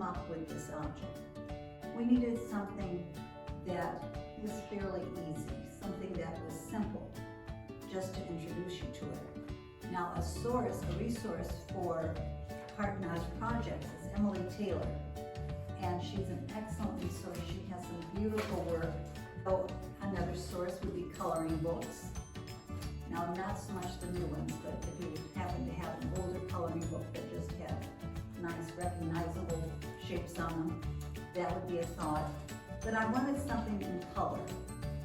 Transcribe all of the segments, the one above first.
up with this object? We needed something that was fairly easy, something that was simple, just to introduce you to it. Now, a resource for Collage projects is Emily Taylor, and she's an excellent resource. She has some beautiful work. So another source would be coloring books. Now, not so much the new ones, but if you happen to have an older coloring book that just had nice recognizable shapes on them, that would be a thought. But I wanted something in color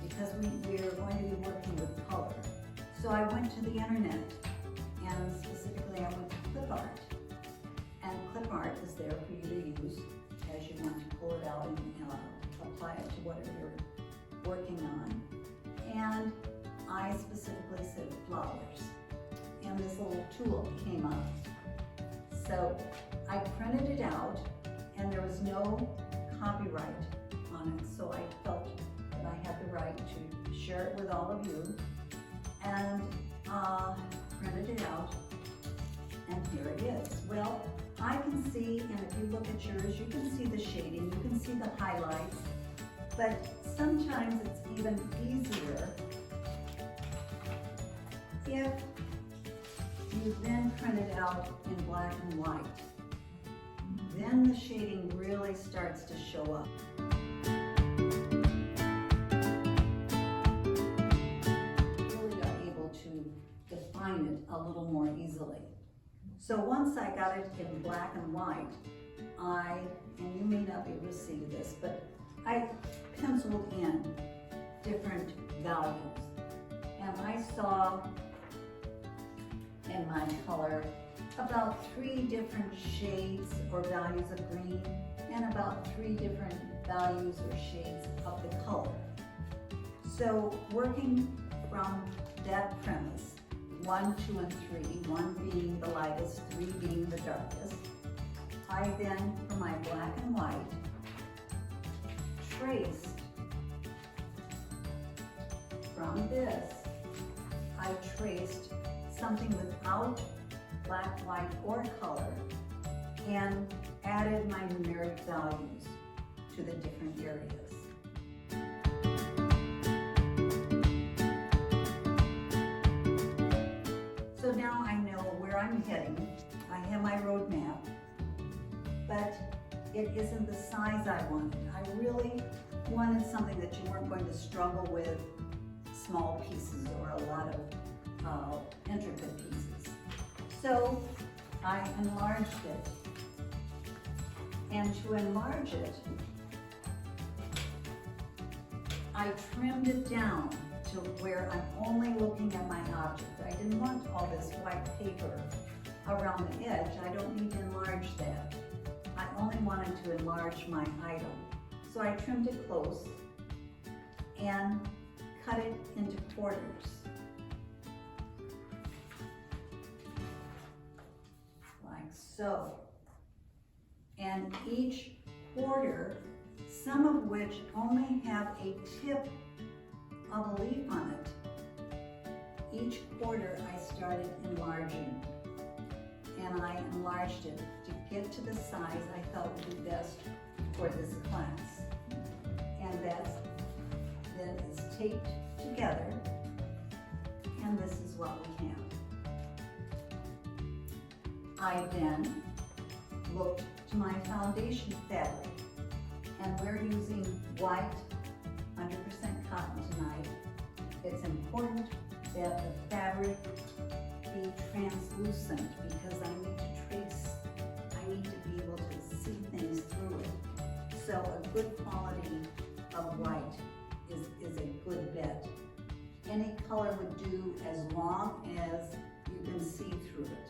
because we are going to be working with color. So I went to the internet, and specifically I went to clip art. And clip art is there for you to use as you want to pull it out and apply it to whatever you're working on. And I specifically said flowers, and this little tulip came up. So I printed it out, and there was no copyright on it, so I felt that I had the right to share it with all of you, and printed it out, and here it is. Well, I can see, and if you look at yours, you can see the shading, you can see the highlights, but sometimes it's even easier if you then print it out in black and white. Then the shading really starts to show up. Really are able to define it a little more easily. So once I got it in black and white, and you may not be able to see this, but I penciled in different values. And I saw in my color about 3 different shades or values of green, and about 3 different values or shades of the color. So working from that premise, 1, 2, and 3, 1 being the lightest, 3 being the darkest, I then, for my black and white, traced from this, I traced something without black, white, or color, and added my numeric values to the different areas. So now I know where I'm heading. I have my roadmap, but it isn't the size I wanted. I really wanted something that you weren't going to struggle with small pieces or a lot of intricate pieces. So I enlarged it, and to enlarge it, I trimmed it down to where I'm only looking at my object. I didn't want all this white paper around the edge. I don't need to enlarge that. I only wanted to enlarge my item. So I trimmed it close and cut it into quarters. Like so. And each quarter, some of which only have a tip of a leaf on it, each quarter I started enlarging. And I enlarged it to get to the size I felt would be best for this class. And that then is taped together, and this is what we have. I then looked to my foundation fabric, and we're using white 100% cotton tonight. It's important that the fabric be translucent because I need to trace, I need to be able to see things through it. So a good quality of white is a good bet. Any color would do as long as you can see through it,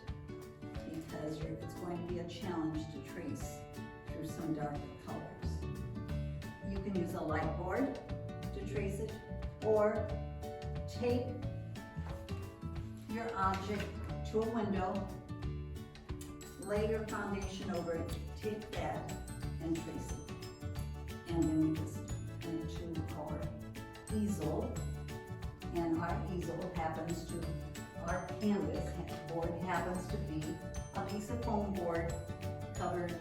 because it's going to be a challenge to trace through some darker colors. You can use a light board to trace it, or take your object to a window, lay your foundation over it, take that and trace it. And then we just come to our easel, and our easel happens to, our canvas board happens to be a piece of foam board covered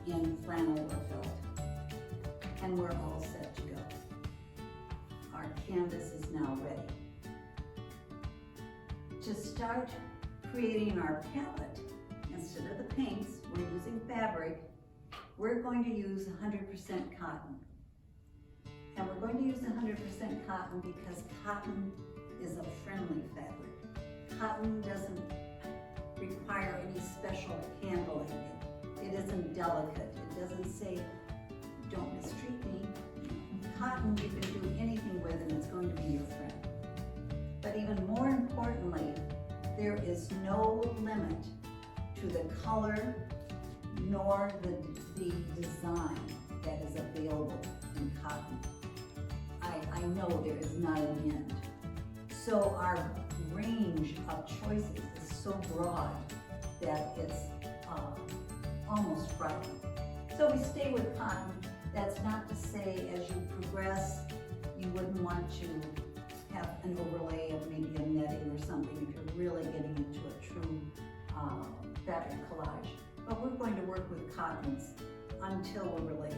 in flannel or felt. And we're all set to go. Our canvas is now ready. To start creating our palette, instead of the paints, we're using fabric. We're going to use 100% cotton. And we're going to use 100% cotton because cotton is a friendly fabric. Cotton doesn't require any special handling. It isn't delicate. It doesn't say, don't mistreat me. Cotton you can do anything with and it's going to be your friend. But even more importantly, there is no limit to the color nor the design that is available in cotton. I know there is not an end. So our range of choices is so broad that it's almost frightening. So we stay with cotton. That's not to say as you progress, you wouldn't want to have an overlay of maybe a netting or something if you're really getting into a true fabric collage. But we're going to work with cottons until we're really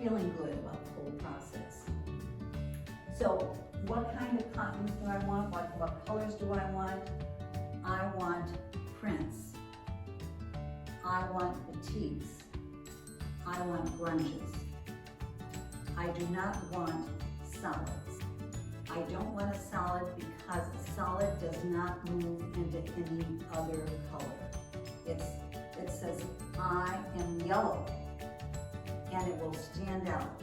feeling good about the whole process. So what kind of cottons do I want? What colors do I want? I want prints. I want batiks. I want grunges. I do not want solids. I don't want a solid because a solid does not move into any other color. It says, I am yellow, and it will stand out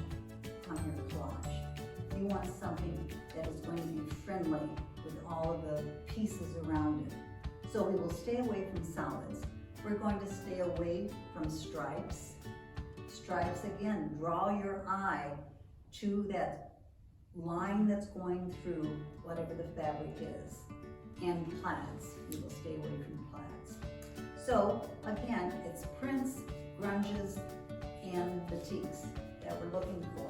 on your collage. You want something that is going to be friendly with all of the pieces around it. So we will stay away from solids. We're going to stay away from stripes. Stripes, again, draw your eye to that line that's going through whatever the fabric is. And plaids, you will stay away from plaids. So again, it's prints, grunges, and batiks that we're looking for.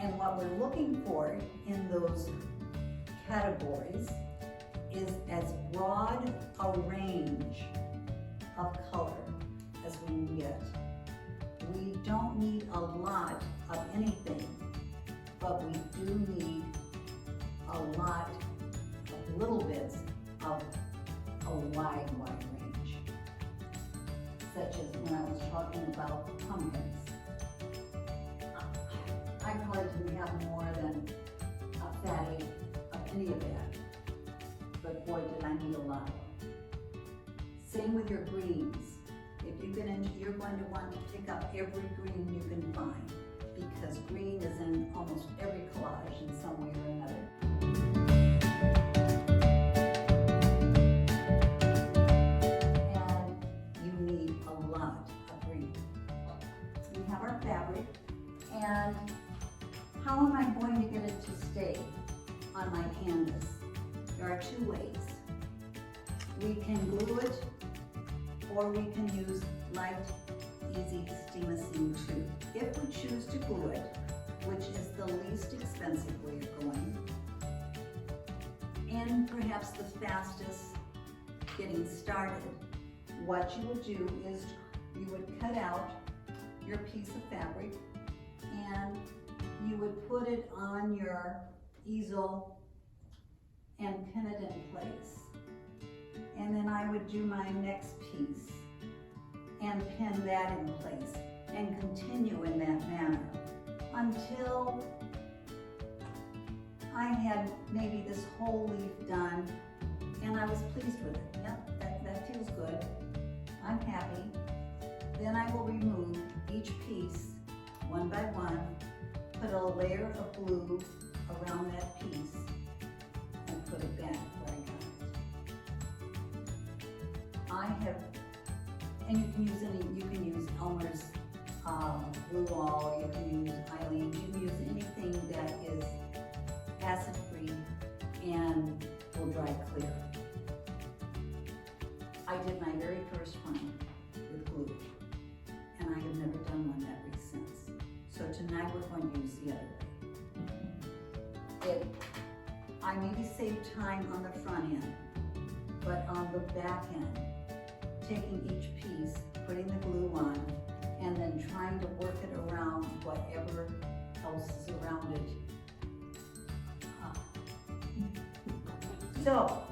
And what we're looking for in those categories is as broad a range of color as we can get. We don't need a lot of anything, but we do need a lot of little bits of a wide range. Such as when I was talking about pumpkins. I probably didn't have more than a fatty of any of that, but boy did I need a lot of them. Same with your greens. If you've been in, you're going to want to pick up every green you can find because green is in almost every collage in some way or another. And you need a lot of green. We have our fabric, and how am I going to get it to stay on my canvas? There are two ways. We can glue it, or we can use light, easy Steam-A-Seam tube. If we choose to glue it, which is the least expensive way of going, and perhaps the fastest getting started, what you would do is you would cut out your piece of fabric and you would put it on your easel and pin it in place. And then I would do my next piece and pin that in place and continue in that manner until I had maybe this whole leaf done and I was pleased with it. Yep, that feels good. I'm happy. Then I will remove each piece one by one, put a layer of glue around that piece and put it back where I got it. I have, and you can use Elmer's glue all, you can use Eileen's, you can use anything that is acid free and will dry clear. I did my very first one with glue, and I have never done one that way since. So tonight we're going to use the other way. I maybe saved time on the front end, but on the back end, taking each piece, putting the glue on, and then trying to work it around whatever else is around it. So,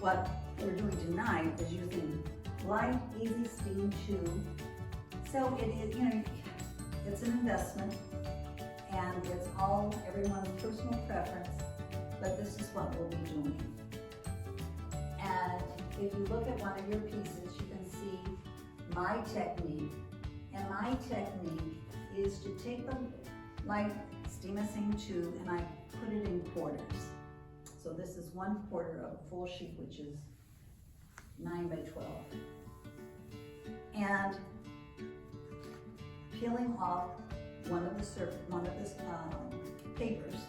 what we're doing tonight is using light, easy steam tube. So it is, it's an investment, and it's all everyone's personal preference, but this is what we'll be doing. And if you look at one of your pieces, you can see my technique. And my technique is to take the light steam tube and I put it in quarters. So this is 1/4 of a full sheet, which is 9 by 12. And peeling off one of the papers,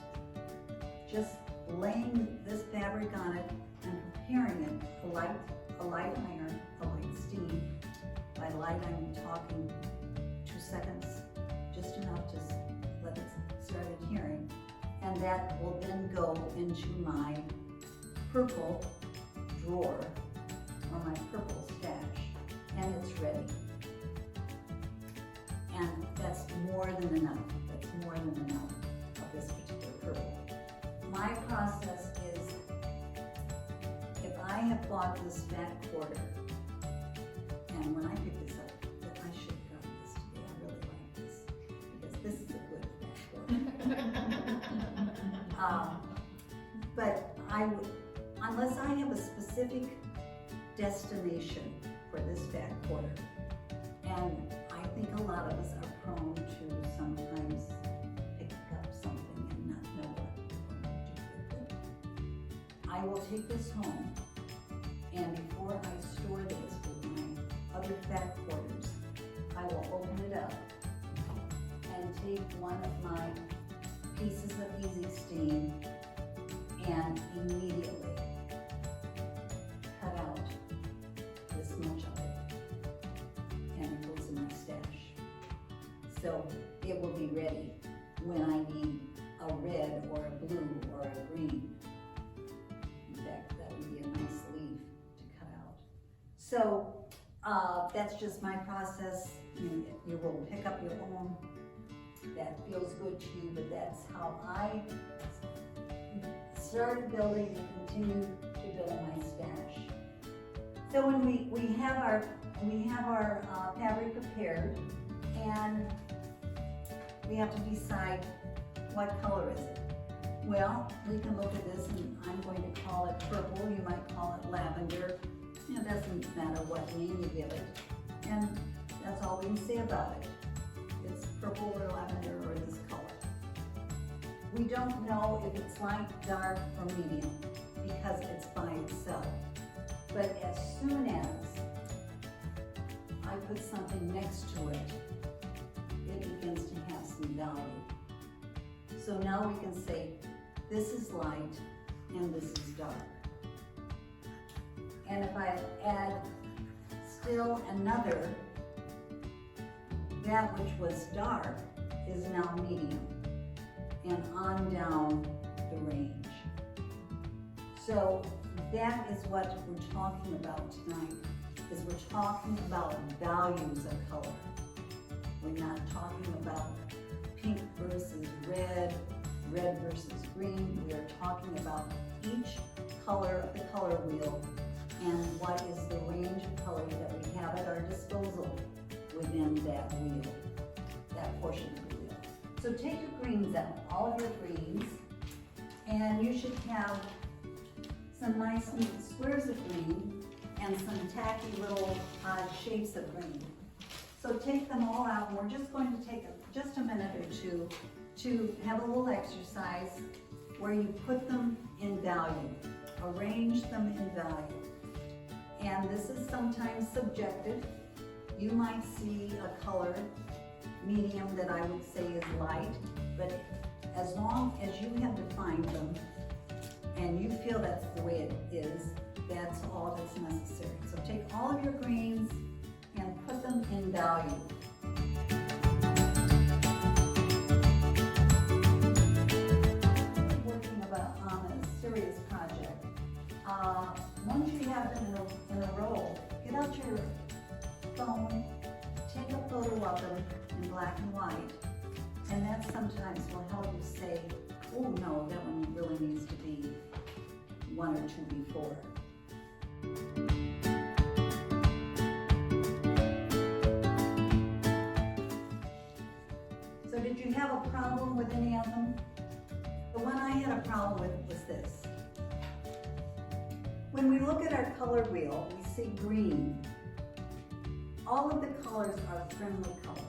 just laying this fabric on it and preparing it for a light iron, a light steam. By light, I'm talking 2 seconds, just enough to let it start adhering. And that will then go into my purple drawer or my purple stash, and it's ready. And that's more than enough. That's more than enough of this particular purple. My process is, if I have bought this fat quarter, and when I picked this up, I should have gotten this today. I really like this, because this is a good fat quarter. But I would, unless I have a specific destination for this fat quarter, and I think a lot of us are prone to sometimes pick up something and not know what we're going to do with it. I will take this home, and before I store this with my other fat quarters, I will open it up and take one of my pieces of easy steam and immediately cut out this much of it, and it goes in my stash. So it will be ready when I need a red or a blue or a green. In fact, that would be a nice leaf to cut out. So that's just my process. You will pick up your own. That feels good to you, but that's how I started building and continue to build my stash. So when we have our fabric prepared, and we have to decide what color is it. Well, we can look at this, and I'm going to call it purple. You might call it lavender. It doesn't matter what name you give it, and that's all we can say about it. It's purple or lavender or this color. We don't know if it's light, dark, or medium because it's by itself. But as soon as I put something next to it, it begins to have some value. So now we can say, this is light and this is dark. And if I add still another, that which was dark is now medium, and on down the range. So that is what we're talking about tonight, is we're talking about values of color. We're not talking about pink versus red, red versus green. We are talking about each color of the color wheel and what is the range of colors that we have at our disposal within that wheel, that portion of the wheel. So take your greens out, all of your greens, and you should have some nice neat squares of green and some tacky little odd shapes of green. So take them all out, and we're just going to take just a minute or two to have a little exercise where you put them in value, arrange them in value. And this is sometimes subjective. You might see a color medium that I would say is light, but as long as you have defined them and you feel that's the way it is, that's all that's necessary. So take all of your greens and put them in value. Working on a serious project. Once you have them in a row, get out your phone, take a photo of them in black and white, and that sometimes will help you say, oh no, that one really needs to be one or two before. So did you have a problem with any of them? The one I had a problem with was this. When we look at our color wheel, we see green. All of the colors are friendly colors.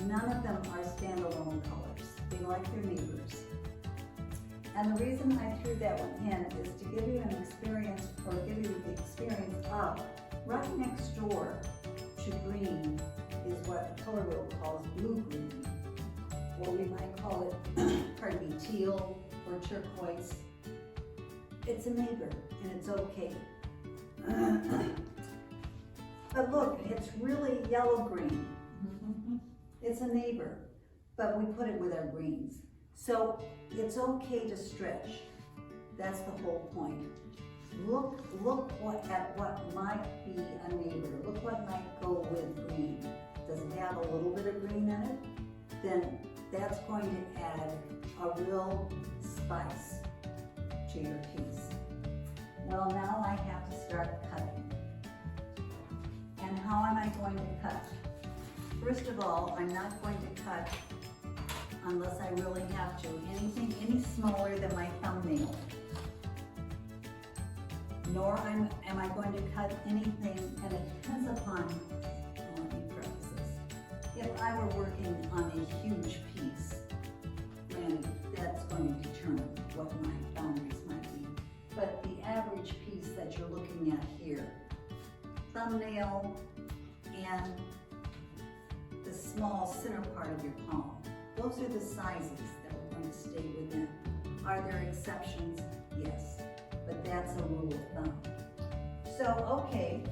None of them are standalone colors. They like their neighbors. And the reason I threw that one in is to give you an experience, or give you the experience of right next door to green is what the color wheel calls blue-green, or we might call it, pardon me, teal or turquoise. It's a neighbor, and it's okay. But look, it's really yellow-green. It's a neighbor, but we put it with our greens. So it's okay to stretch. That's the whole point. Look at what might be a neighbor. Look what might go with green. Does it have a little bit of green in it? Then that's going to add a real spice to your piece. Well, now I have to start cutting. And how am I going to cut? First of all, I'm not going to cut unless I really have to. Anything any smaller than my thumbnail. Nor am I going to cut anything, and it depends upon, let me preface this. If I were working on a huge piece, then that's going to determine what my boundaries might be. But the average piece that you're looking at here, thumbnail and the small center part of your palm, those are the sizes that we're going to stay within. Are there exceptions? Yes, but that's a rule of thumb. So, okay,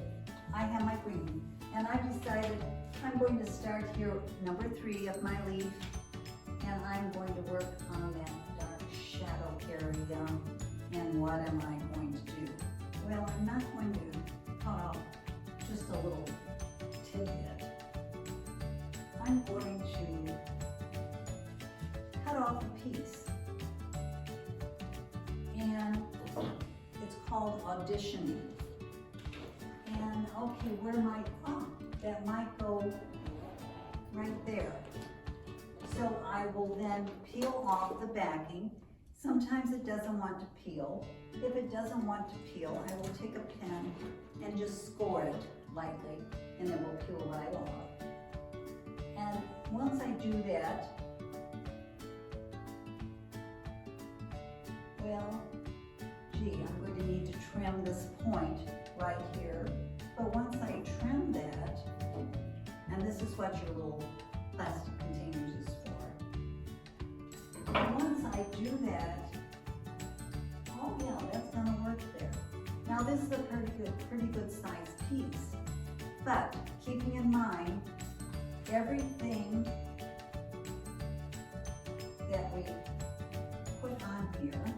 I have my green, and I've decided I'm going to start here, number 3 of my leaf, and I'm going to work on that dark shadow area. And what am I going to do? Well, I'm not going to cut off just a little tidbit. I'm going to cut off a piece, and it's called auditioning. And okay, where might, that might go right there. So I will then peel off the backing. Sometimes it doesn't want to peel. If it doesn't want to peel, I will take a pen and just score it lightly, and it will peel right off. And once I do that, well, gee, I'm going to need to trim this point right here. But once I trim that, and this is what your little plastic containers is for. And once I do that, oh yeah, that's gonna work there. Now this is a pretty good sized piece. But keeping in mind, everything that we put on here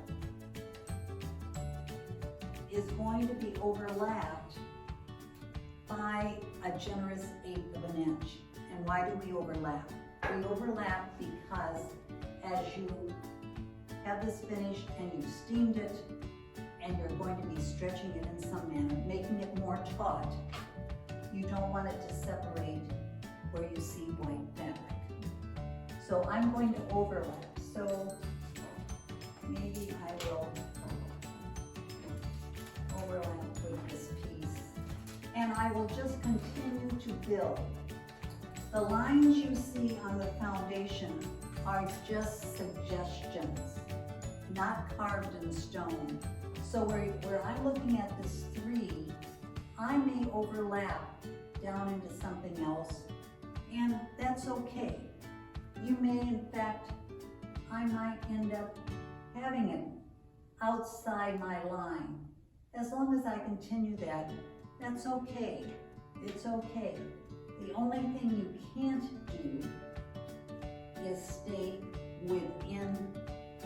is going to be overlapped by a generous 1/8 of an inch. And why do we overlap? We overlap because as you have this finished and you've steamed it, and you're going to be stretching it in some manner, making it more taut, you don't want it to separate where you see white fabric. So I'm going to overlap. So maybe I will overlap with this piece, and I will just continue to build. The lines you see on the foundation are just suggestions, not carved in stone. So where I'm looking at this 3, I may overlap down into something else, and that's okay. You may, in fact, I might end up having it outside my line. As long as I continue that, that's okay. It's okay. The only thing you can't do is stay within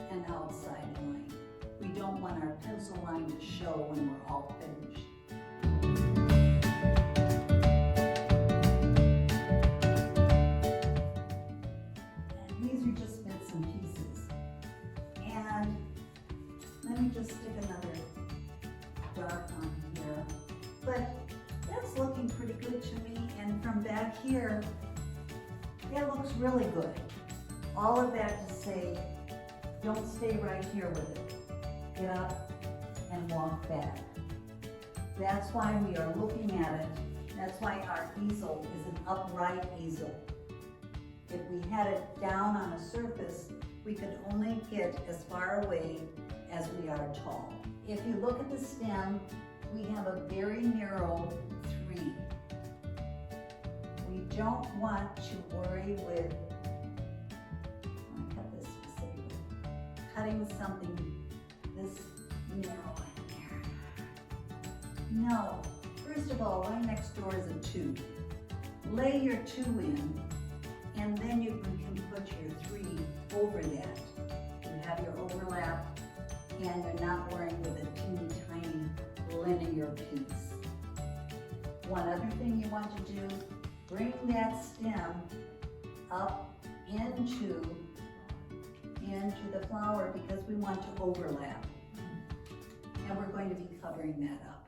an outside line. We don't want our pencil line to show when we're all finished. here, it looks really good. All of that to say, don't stay right here with it. Get up and walk back. That's why we are looking at it. That's why our easel is an upright easel. If we had it down on a surface, we could only get as far away as we are tall. If you look at the stem, we have a very narrow 3. We don't want to worry with, I want to cut this specifically, cutting something this narrow in there. No, first of all, right next door is a 2. Lay your 2 in, and then you can put your 3 over that. You have your overlap, and you're not worrying with a teeny tiny linear piece. One other thing you want to do, bring that stem up into the flower because we want to overlap. And we're going to be covering that up.